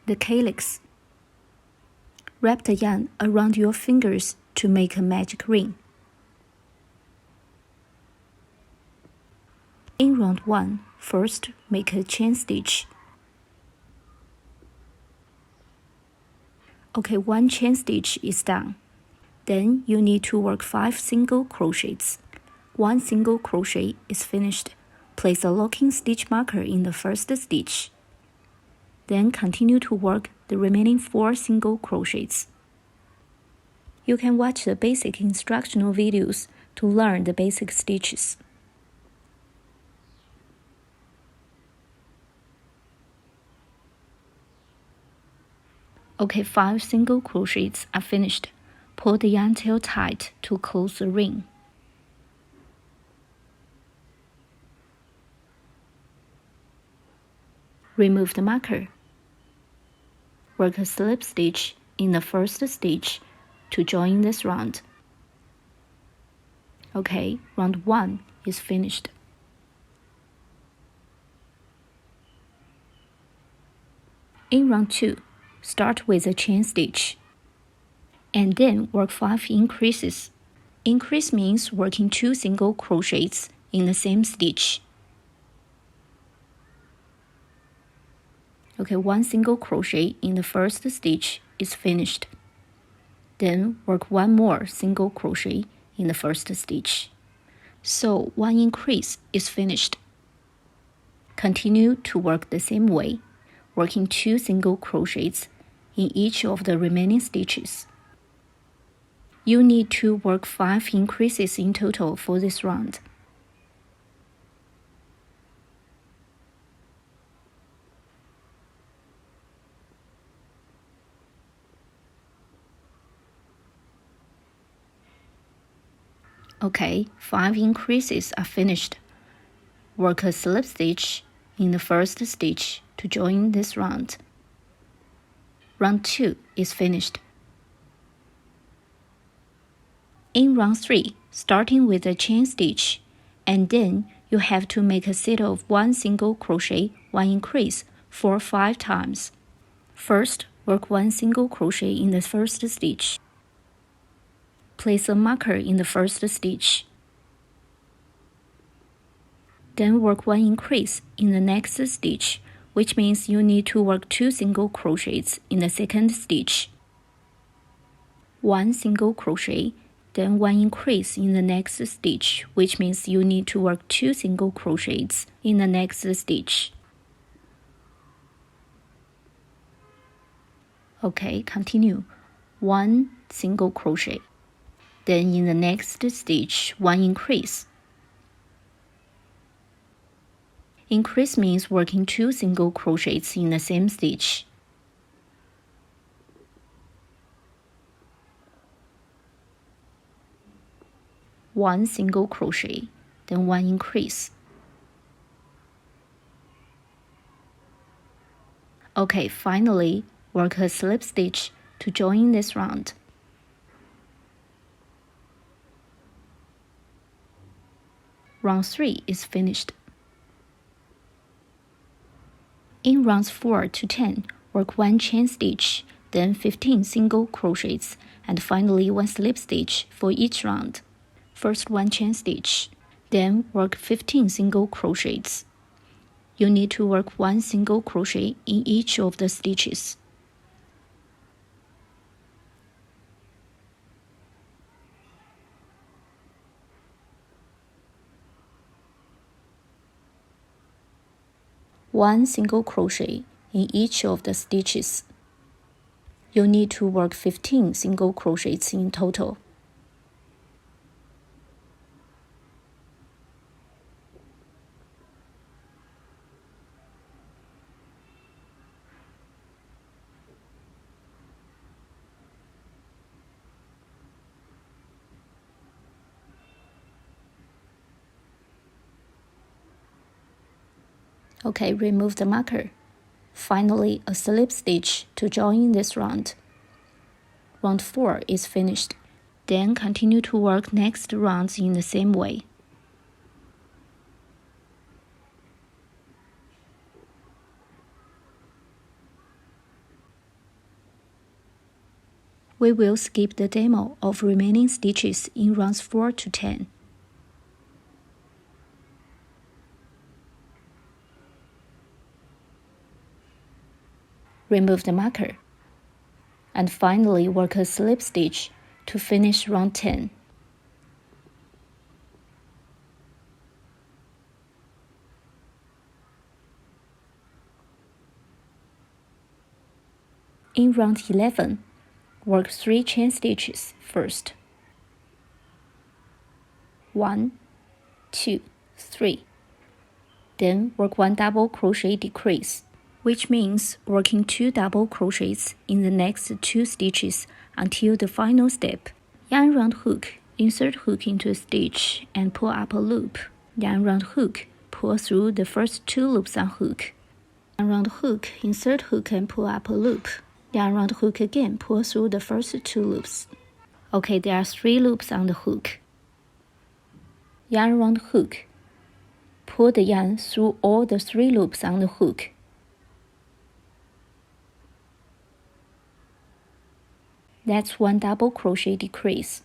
the calyx. Wrap the yarn around your fingers to make a magic ring. In round 1, first make a chain stitch. Okay, 1 chain stitch is done. Then you need to work 5 single crochets. 1 single crochet is finished. Place a locking stitch marker in the first stitch. Then continue to work the remaining 4 single crochets. You can watch the basic instructional videos to learn the basic stitches. Okay, 5 single crochets are finished. Pull the yarn tail tight to close the ring. Remove the marker. Work a slip stitch in the first stitch to join this round. Okay, round 1 is finished. In round 2, start with a chain stitch, and then work 5 increases. Increase means working 2 single crochets in the same stitch. Okay, 1 single crochet in the first stitch is finished. Then work 1 more single crochet in the first stitch. So 1 increase is finished. Continue to work the same way, working 2 single crochets in each of the remaining stitches. You need to work 5 increases in total for this round. Okay, 5 increases are finished. Work a slip stitch in the first stitch to join this round. Round 2 is finished. In round 3, starting with a chain stitch, and then you have to make a set of 1 single crochet, 1 increase for 5 times. First, work 1 single crochet in the first stitch. Place a marker in the first stitch. Then work 1 increase in the next stitch, which means you need to work 2 single crochets in the second stitch. 1 single crochet, then 1 increase in the next stitch, which means you need to work 2 single crochets in the next stitch. Okay, continue. 1 single crochet. Then in the next stitch, 1 increase. Increase means working 2 single crochets in the same stitch. One single crochet, then 1 increase. Okay, finally, work a slip stitch to join this round. Round 3 is finished. In rounds 4 to 10, work 1 chain stitch, then 15 single crochets, and finally 1 slip stitch for each round. First 1 chain stitch, then work 15 single crochets. You need to work 1 single crochet in each of the stitches. One single crochet in each of the stitches. You need to work 15 single crochets in total. Okay, remove the marker. Finally, a slip stitch to join this round. Round 4 is finished. Then continue to work next rounds in the same way. We will skip the demo of remaining stitches in rounds 4 to 10. Remove the marker. And finally work a slip stitch to finish round 10. In round 11, work 3 chain stitches first. 1, 2, 3. Then work 1 double crochet decrease, which means working 2 double crochets in the next 2 stitches until the final step. Yarn round hook, insert hook into a stitch and pull up a loop. Yarn round hook, pull through the first 2 loops on hook. Yarn round hook, insert hook and pull up a loop. Yarn round hook again, pull through the first 2 loops. Okay, there are 3 loops on the hook. Yarn round hook, pull the yarn through all the 3 loops on the hook. That's 1 double crochet decrease.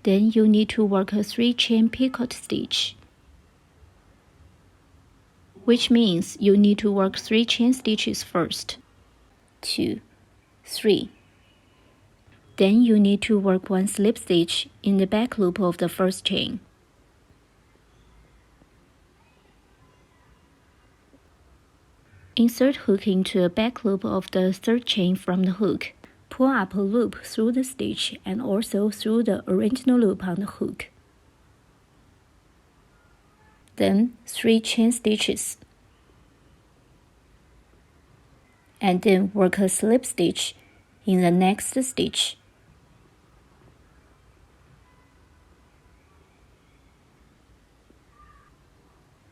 Then you need to work a 3 chain picot stitch, which means you need to work 3 chain stitches first. 2, 3. Then you need to work 1 slip stitch in the back loop of the first chain. Insert hook into a back loop of the third chain from the hook. Pull up a loop through the stitch and also through the original loop on the hook. Then 3 chain stitches. And then work a slip stitch in the next stitch.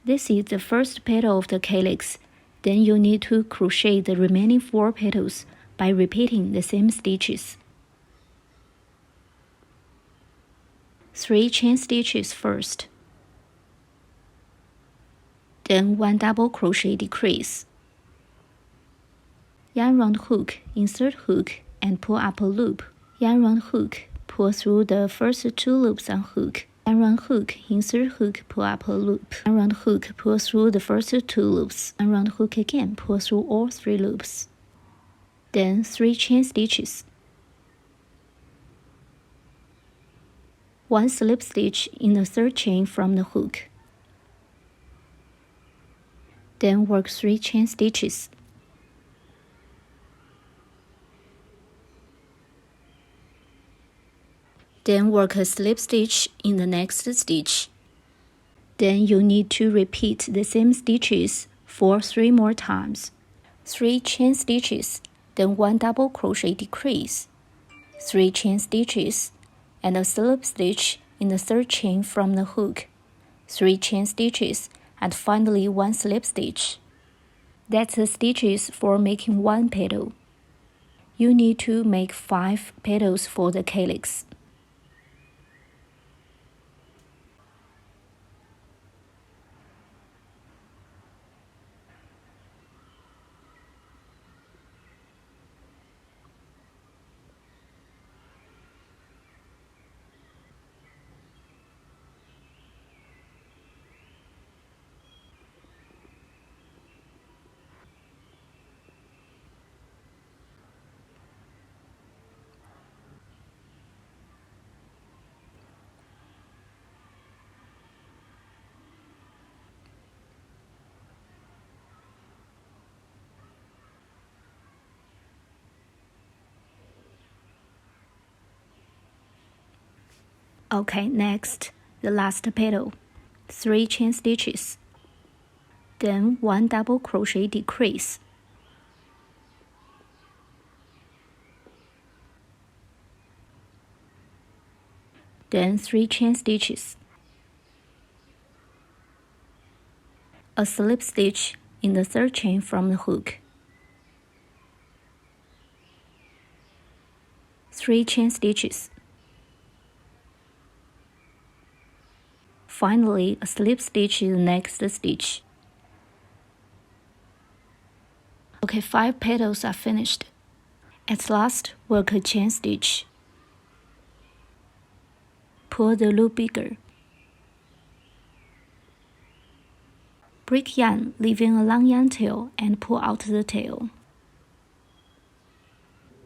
This is the first petal of the calyx. Then you need to crochet the remaining 4 petals by repeating the same stitches. 3 chain stitches first. Then 1 double crochet decrease. Yarn round hook, insert hook and pull up a loop. Yarn round hook, pull through the first 2 loops on hook. Yarn round hook, insert hook, pull up a loop. Yarn round hook, pull through the first 2 loops. Yarn round hook again, pull through all 3 loops. Then 3 chain stitches. 1 slip stitch in the third chain from the hook. Then work 3 chain stitches. Then work a slip stitch in the next stitch. Then you need to repeat the same stitches for 3 more times. 3 chain stitches, then 1 double crochet decrease. 3 chain stitches, and a slip stitch in the third chain from the hook. 3 chain stitches, and finally 1 slip stitch. That's the stitches for making 1 petal. You need to make 5 petals for the calyx. Okay, next, the last petal. 3 chain stitches. Then 1 double crochet decrease. Then 3 chain stitches. A slip stitch in the third chain from the hook. 3 chain stitches. Finally, a slip stitch in the next stitch. Okay, 5 petals are finished. At last, work a chain stitch. Pull the loop bigger. Break yarn, leaving a long yarn tail, and pull out the tail.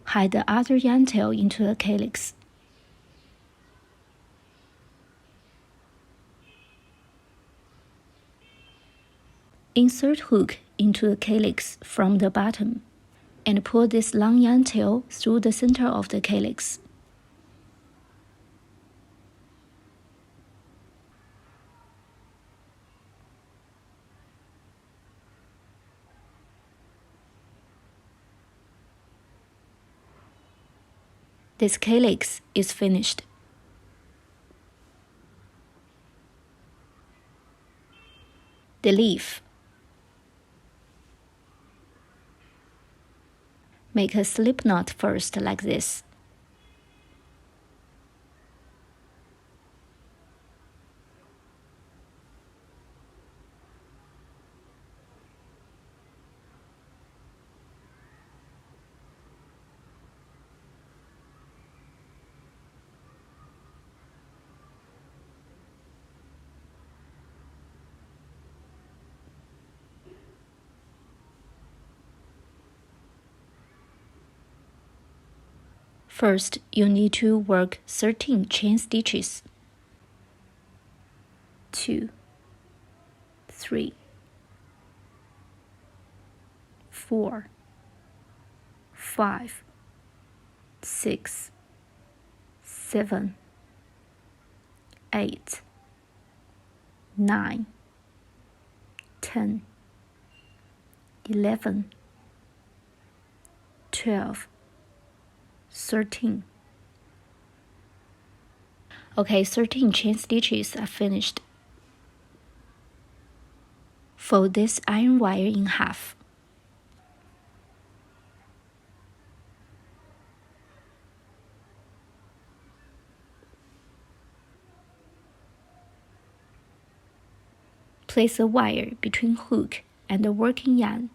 Hide the other yarn tail into the calyx. Insert hook into the calyx from the bottom, and pull this long yarn tail through the center of the calyx. This calyx is finished. The leaf. Make a slip knot first like this. First, you need to work 13 chain stitches. 2, 3, 4, 5, 6, 7, 8, 9, 10, 11, 12, 13. Okay, 13 chain stitches are finished. Fold this iron wire in half. Place a wire between hook and the working yarn.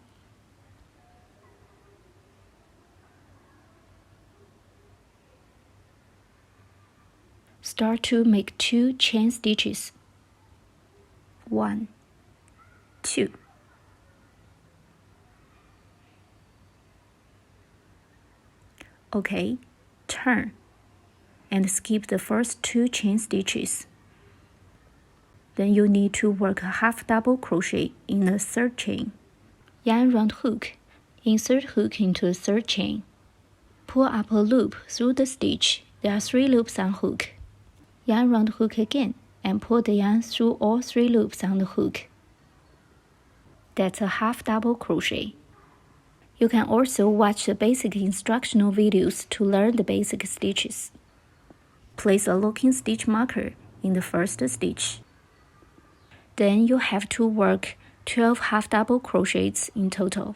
Start to make 2 chain stitches. 1, 2. Okay, turn and skip the first 2 chain stitches. Then you need to work a half double crochet in the third chain. Yarn round hook, insert hook into the third chain. Pull up a loop through the stitch. There are 3 loops on hook. Yarn round hook again and pull the yarn through all 3 loops on the hook. That's a half double crochet. You can also watch the basic instructional videos to learn the basic stitches. Place a locking stitch marker in the first stitch. Then you have to work 12 half double crochets in total.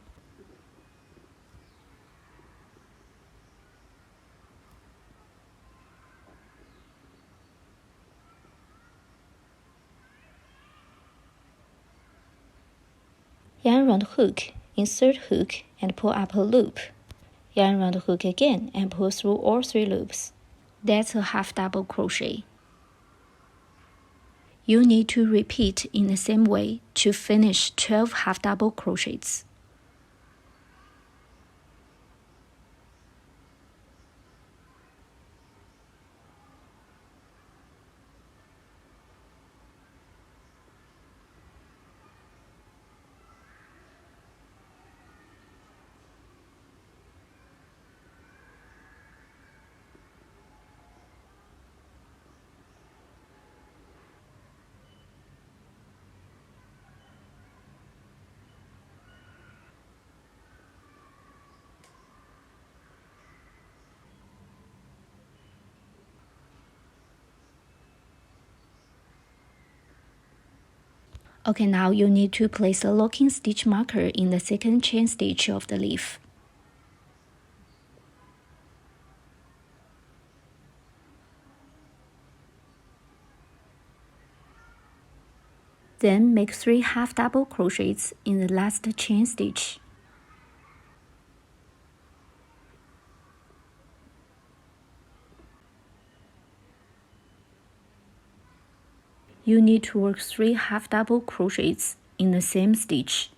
Yarn round hook, insert hook and pull up a loop. Yarn round hook again and pull through all 3 loops. That's a half double crochet. You need to repeat in the same way to finish 12 half double crochets. Okay, now you need to place a locking stitch marker in the second chain stitch of the leaf. Then make 3 half double crochets in the last chain stitch. You need to work 3 half double crochets in the same stitch.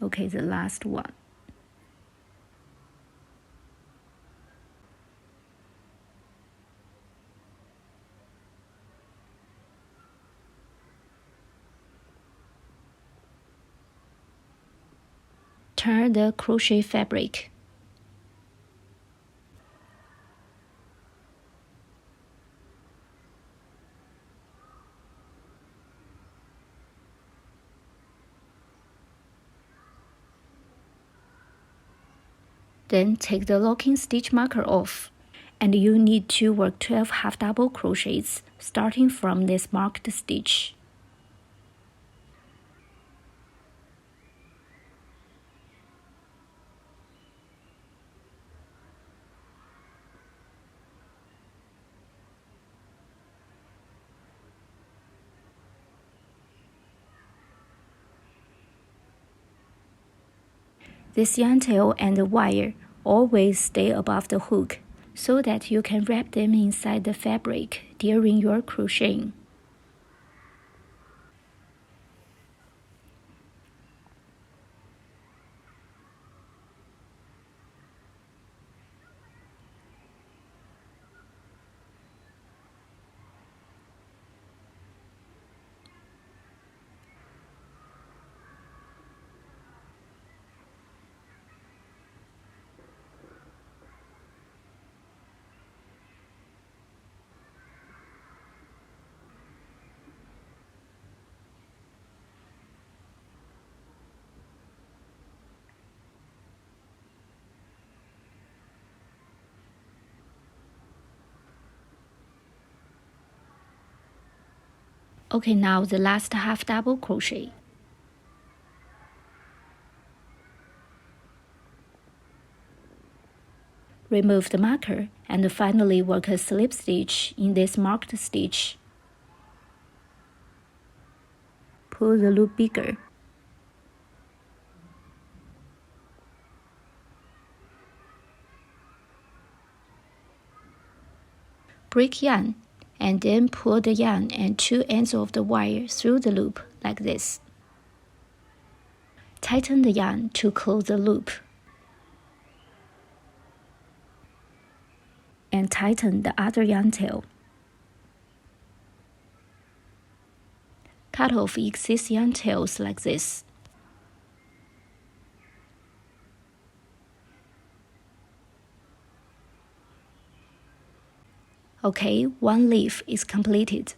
Okay, the last one. Turn the crochet fabric. Then take the locking stitch marker off, and you need to work 12 half double crochets starting from this marked stitch. This yarn tail and the wire always stay above the hook so that you can wrap them inside the fabric during your crocheting. Okay, now the last half double crochet. Remove the marker and finally work a slip stitch in this marked stitch. Pull the loop bigger. Break yarn and then pull the yarn and 2 ends of the wire through the loop like this. Tighten the yarn to close the loop. And tighten the other yarn tail. Cut off excess yarn tails like this. Okay, one leaf is completed.